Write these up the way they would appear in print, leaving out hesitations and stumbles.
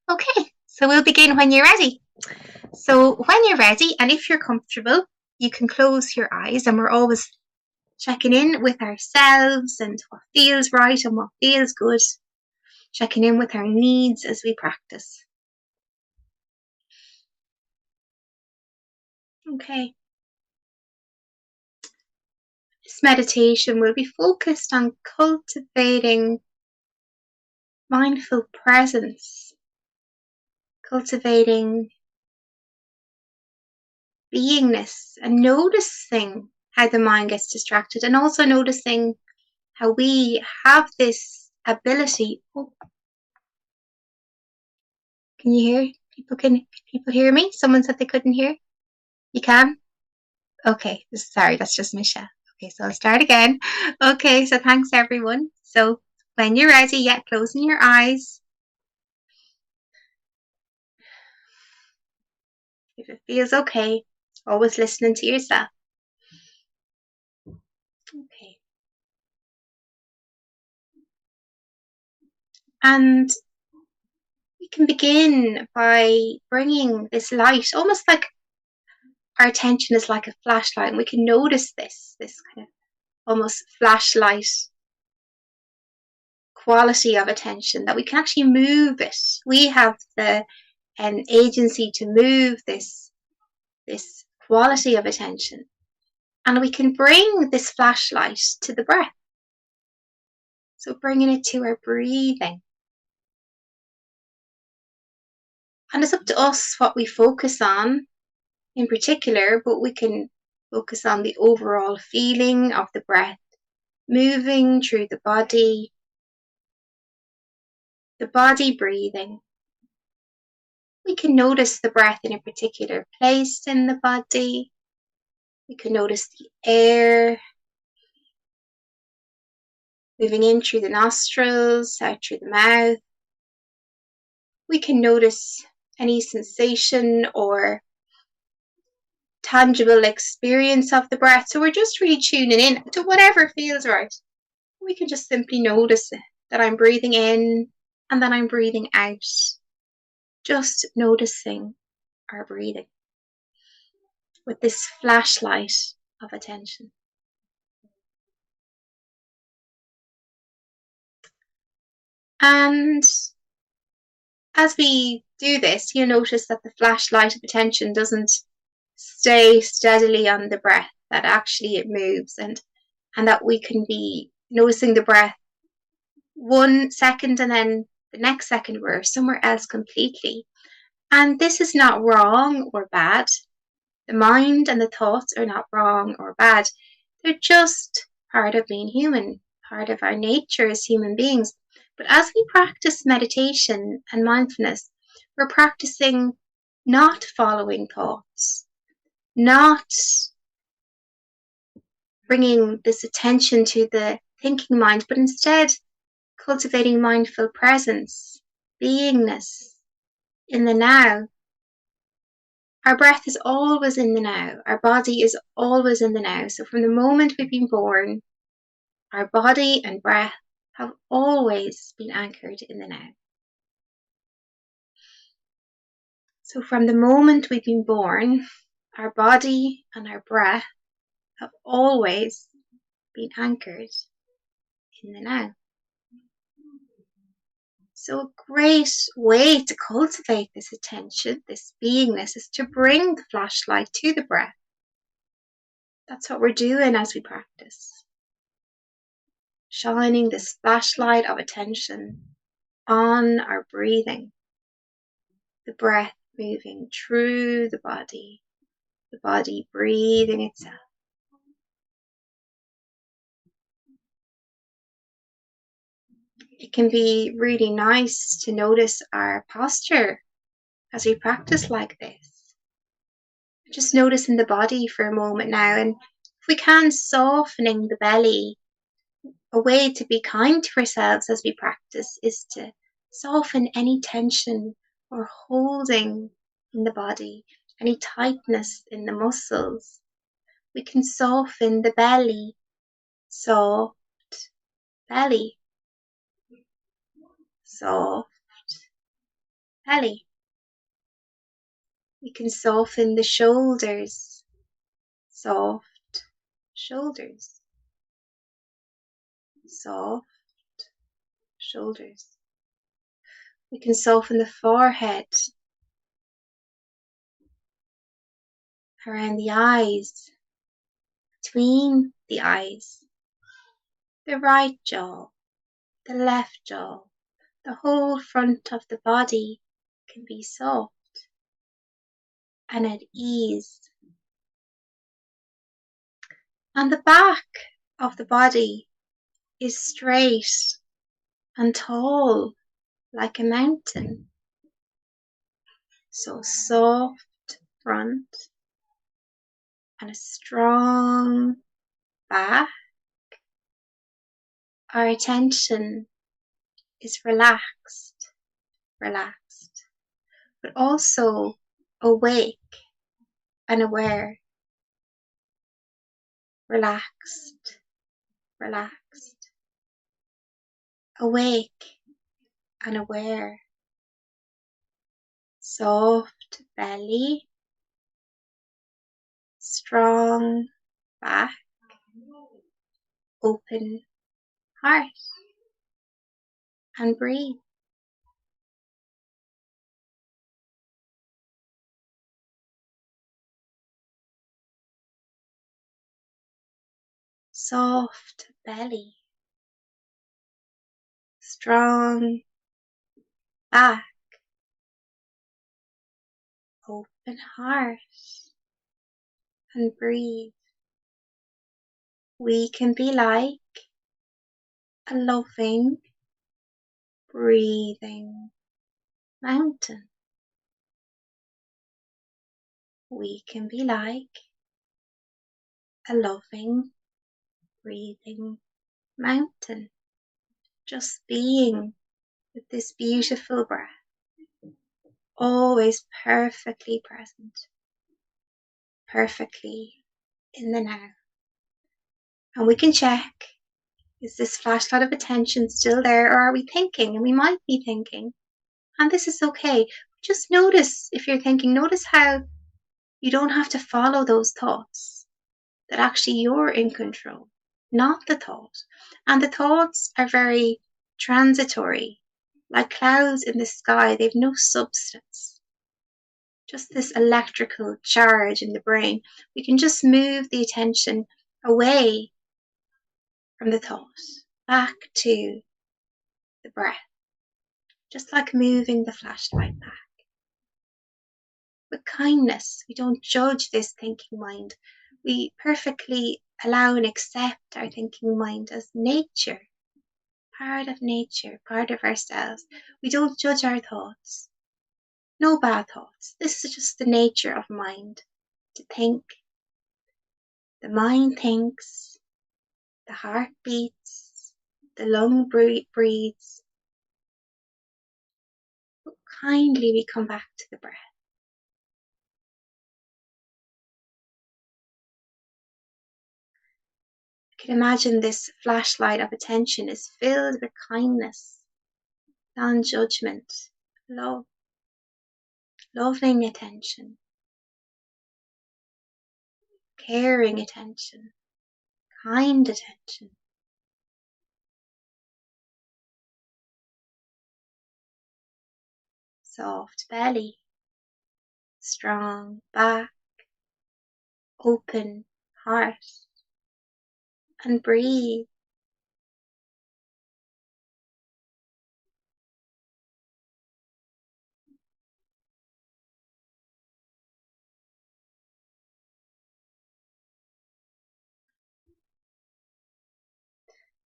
Okay, so we'll begin when you're ready. So when you're ready, and if you're comfortable, you can close your eyes, and we're always checking in with ourselves and what feels right and what feels good, checking in with our needs as we practice. Okay. This meditation will be focused on cultivating mindful presence, cultivating beingness, and noticing how the mind gets distracted, and also noticing how we have this ability. Oh, can you hear? Can people hear me? Someone said they couldn't hear. You can? Okay, sorry, that's just Michelle. Okay, so I'll start again. Okay, so thanks everyone. So when you're ready, closing your eyes. If it feels okay, always listening to yourself. Okay. And we can begin by bringing this light, almost like our attention is like a flashlight, and we can notice this kind of almost flashlight quality of attention, that we can actually move it. We have the agency to move this quality of attention, and we can bring this flashlight to the breath. So bringing it to our breathing. And it's up to us what we focus on in particular, but we can focus on the overall feeling of the breath moving through the body breathing. We can notice the breath in a particular place in the body. We can notice the air moving in through the nostrils, out through the mouth. We can notice any sensation or tangible experience of the breath. So we're just really tuning in to whatever feels right. We can just simply notice it, that I'm breathing in and that I'm breathing out. Just noticing our breathing with this flashlight of attention. And as we do this, you'll notice that the flashlight of attention doesn't stay steadily on the breath, that actually it moves, and that we can be noticing the breath 1 second and then the next second we're somewhere else completely. And this is not wrong or bad. The mind and the thoughts are not wrong or bad. They're just part of being human, part of our nature as human beings. But as we practice meditation and mindfulness, we're practicing not following thoughts, not bringing this attention to the thinking mind, but instead cultivating mindful presence, beingness in the now. Our breath is always in the now. Our body is always in the now. So from the moment we've been born, our body and breath have always been anchored in the now. So from the moment we've been born, our body and our breath have always been anchored in the now. So a great way to cultivate this attention, this beingness, is to bring the flashlight to the breath. That's what we're doing as we practice. Shining this flashlight of attention on our breathing, the breath moving through the body breathing itself. It can be really nice to notice our posture as we practice like this. Just noticing the body for a moment now, and if we can, softening the belly. A way to be kind to ourselves as we practice is to soften any tension or holding in the body, any tightness in the muscles. We can soften the belly, soft belly, soft belly. We can soften the shoulders, soft shoulders, soft shoulders. We can soften the forehead, around the eyes, between the eyes, the right jaw, the left jaw, the whole front of the body can be soft and at ease. And the back of the body is straight and tall like a mountain. So soft front and a strong back. Our attention is relaxed, but also awake and aware. Relaxed, awake and aware. Soft belly, strong back, open heart, and breathe. Soft belly, strong back, open heart, and breathe. We can be like a loving, breathing mountain. We can be like a loving, breathing mountain. Just being with this beautiful breath, always perfectly present, perfectly in the now. And we can check, is this flashlight of attention still there, or are we thinking? And we might be thinking, and this is okay. Just notice, if you're thinking, notice how you don't have to follow those thoughts, that actually you're in control, not the thought. And the thoughts are very transitory, like clouds in the sky. They've no substance, just this electrical charge in the brain. We can just move the attention away from the thought, back to the breath, just like moving the flashlight back. With kindness, we don't judge this thinking mind. We perfectly allow and accept our thinking mind as nature, part of ourselves. We don't judge our thoughts. No bad thoughts. This is just the nature of mind, to think. The mind thinks, the heart beats, the lung breathes. But kindly we come back to the breath. You can imagine this flashlight of attention is filled with kindness, non-judgment, love, loving attention, caring attention, kind attention. Soft belly, strong back, open heart, and breathe.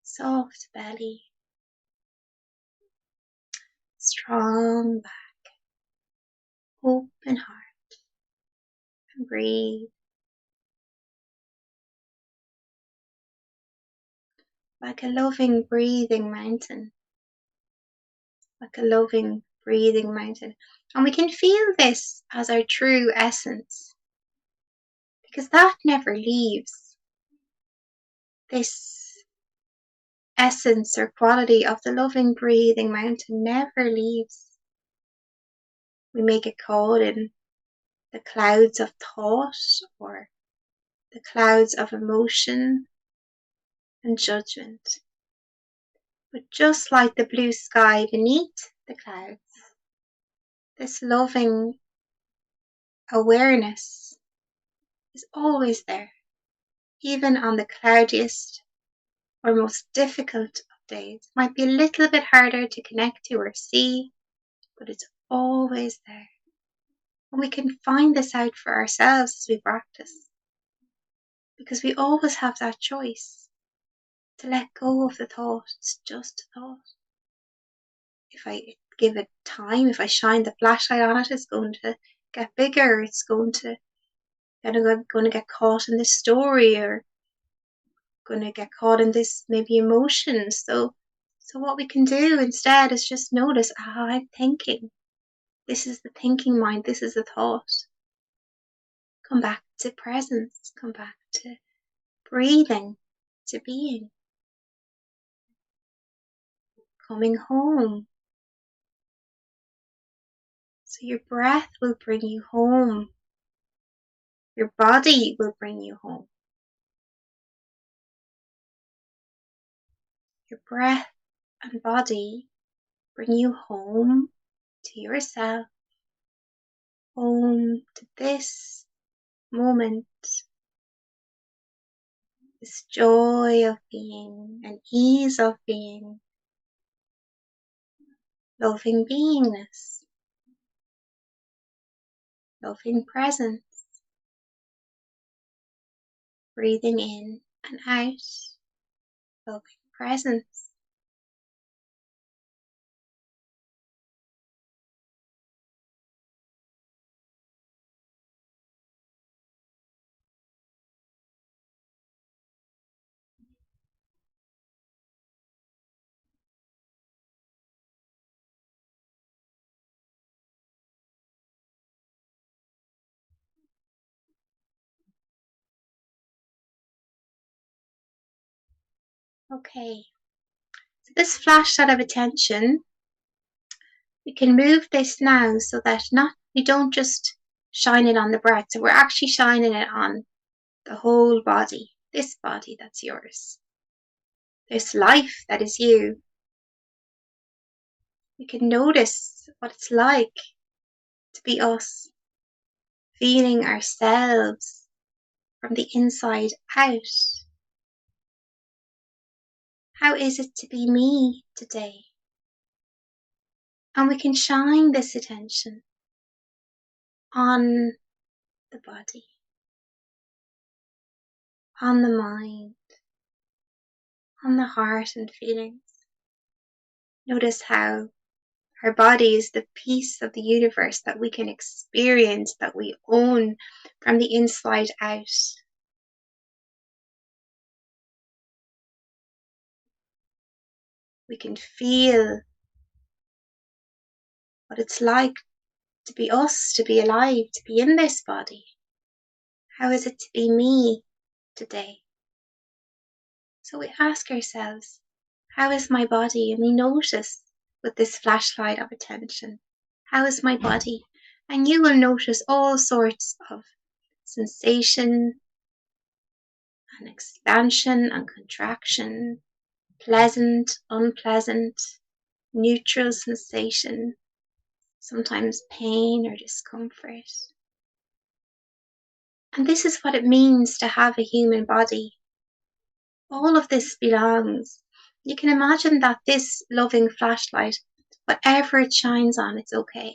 Soft belly, strong back, open heart, and breathe. Like a loving, breathing mountain. Like a loving, breathing mountain. And we can feel this as our true essence, because that never leaves. This essence or quality of the loving, breathing mountain never leaves. We may get caught in the clouds of thought or the clouds of emotion and judgment. But just like the blue sky beneath the clouds, this loving awareness is always there, even on the cloudiest or most difficult of days. It might be a little bit harder to connect to or see, but it's always there. And we can find this out for ourselves as we practice, because we always have that choice to let go of the thought. It's just a thought. If I give it time, if I shine the flashlight on it, it's going to get bigger. It's going to get caught in this story, or going to get caught in this maybe emotion. So what we can do instead is just notice, I'm thinking. This is the thinking mind. This is the thought. Come back to presence. Come back to breathing, to being. Coming home. So your breath will bring you home. Your body will bring you home. Your breath and body bring you home to yourself, home to this moment, this joy of being and ease of being, loving beingness, loving presence, breathing in and out, loving presence. Okay, so this flashlight of attention, we can move this now so that we don't just shine it on the breath, so we're actually shining it on the whole body, this body that's yours, this life that is you. We can notice what it's like to be us, feeling ourselves from the inside out. How is it to be me today? And we can shine this attention on the body, on the mind, on the heart and feelings. Notice how our body is the piece of the universe that we can experience, that we own from the inside out. We can feel what it's like to be us, to be alive, to be in this body. How is it to be me today? So we ask ourselves, how is my body? And we notice with this flashlight of attention, how is my body? And you will notice all sorts of sensation and expansion and contraction, pleasant, unpleasant, neutral sensation, sometimes pain or discomfort. And this is what it means to have a human body. All of this belongs. You can imagine that this loving flashlight, whatever it shines on, it's okay.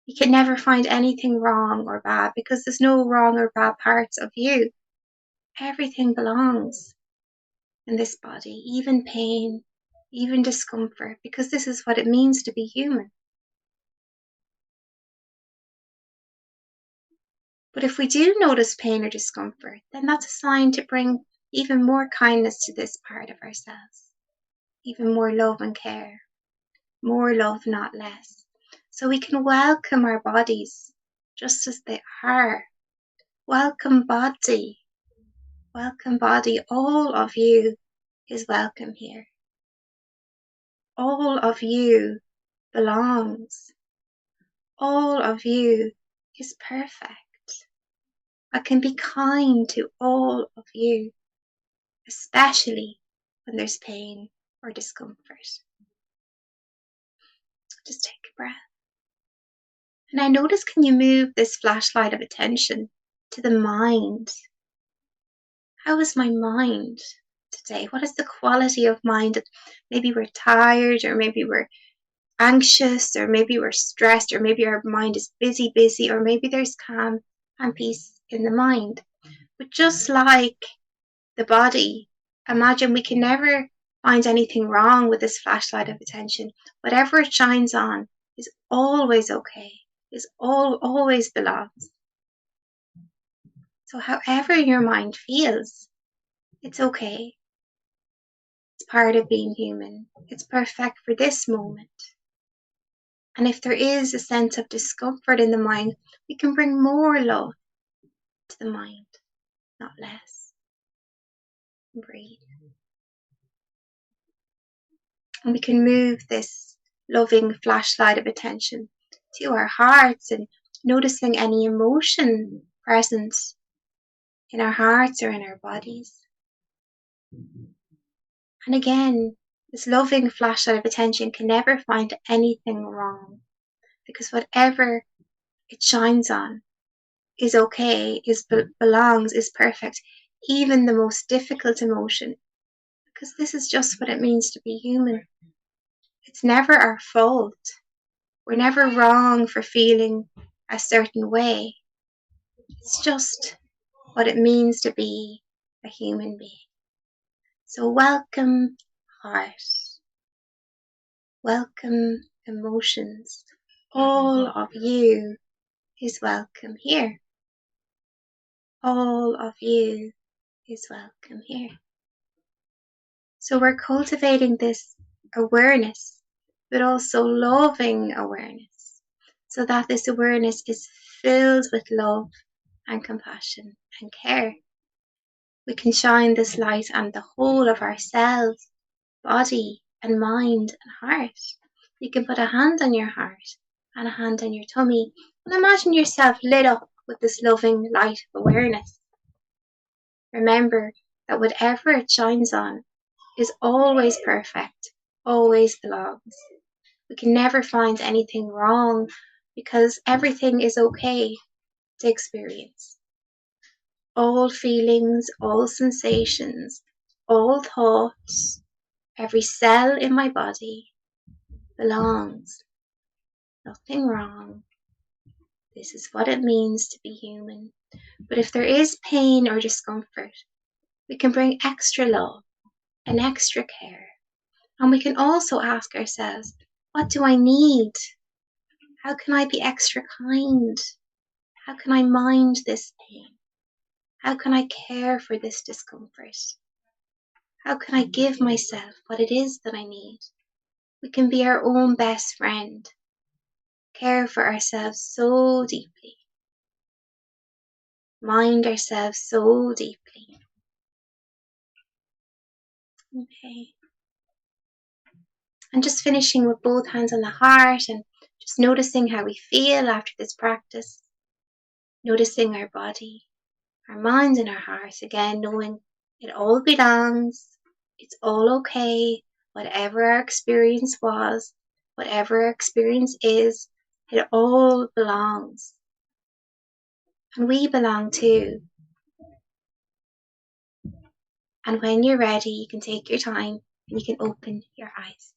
You can never find anything wrong or bad because there's no wrong or bad parts of you. Everything belongs in this body, even pain, even discomfort, because this is what it means to be human. But if we do notice pain or discomfort, then that's a sign to bring even more kindness to this part of ourselves, even more love and care, more love, not less. So we can welcome our bodies just as they are. Welcome body, all of you is welcome here. All of you belongs. all of you is perfect. I can be kind to all of you, especially when there's pain or discomfort. Just take a breath. And I notice, can you move this flashlight of attention to the mind? How is my mind today? What is the quality of mind? Maybe we're tired, or maybe we're anxious, or maybe we're stressed, or maybe our mind is busy, or maybe there's calm and peace in the mind. But just like the body, imagine we can never find anything wrong with this flashlight of attention. Whatever it shines on is always okay, always belongs. So however your mind feels, it's okay. It's part of being human. It's perfect for this moment. And if there is a sense of discomfort in the mind, we can bring more love to the mind, not less. Breathe. And we can move this loving flashlight of attention to our hearts and noticing any emotion present in our hearts or in our bodies. And again, this loving flashlight of attention can never find anything wrong, because whatever it shines on is okay, belongs, is perfect, even the most difficult emotion, because this is just what it means to be human. It's never our fault. We're never wrong for feeling a certain way. It's just what it means to be a human being. So welcome, heart. Welcome, emotions. All of you is welcome here. All of you is welcome here. So we're cultivating this awareness, but also loving awareness, so that this awareness is filled with love and compassion and care. We can shine this light on the whole of ourselves, body and mind and heart. You can put a hand on your heart and a hand on your tummy and imagine yourself lit up with this loving light of awareness. Remember that whatever it shines on is always perfect, always belongs. We can never find anything wrong, because everything is okay to experience. All feelings, all sensations, all thoughts, every cell in my body belongs. Nothing wrong. This is what it means to be human. But if there is pain or discomfort, we can bring extra love and extra care. And we can also ask ourselves, what do I need? How can I be extra kind? How can I mind this pain? How can I care for this discomfort? How can I give myself what it is that I need? We can be our own best friend. Care for ourselves so deeply. Mind ourselves so deeply. Okay. And just finishing with both hands on the heart and just noticing how we feel after this practice. Noticing our body, our mind and our heart. Again, knowing it all belongs. It's all okay. Whatever our experience was, whatever our experience is, it all belongs. And we belong too. And when you're ready, you can take your time and you can open your eyes.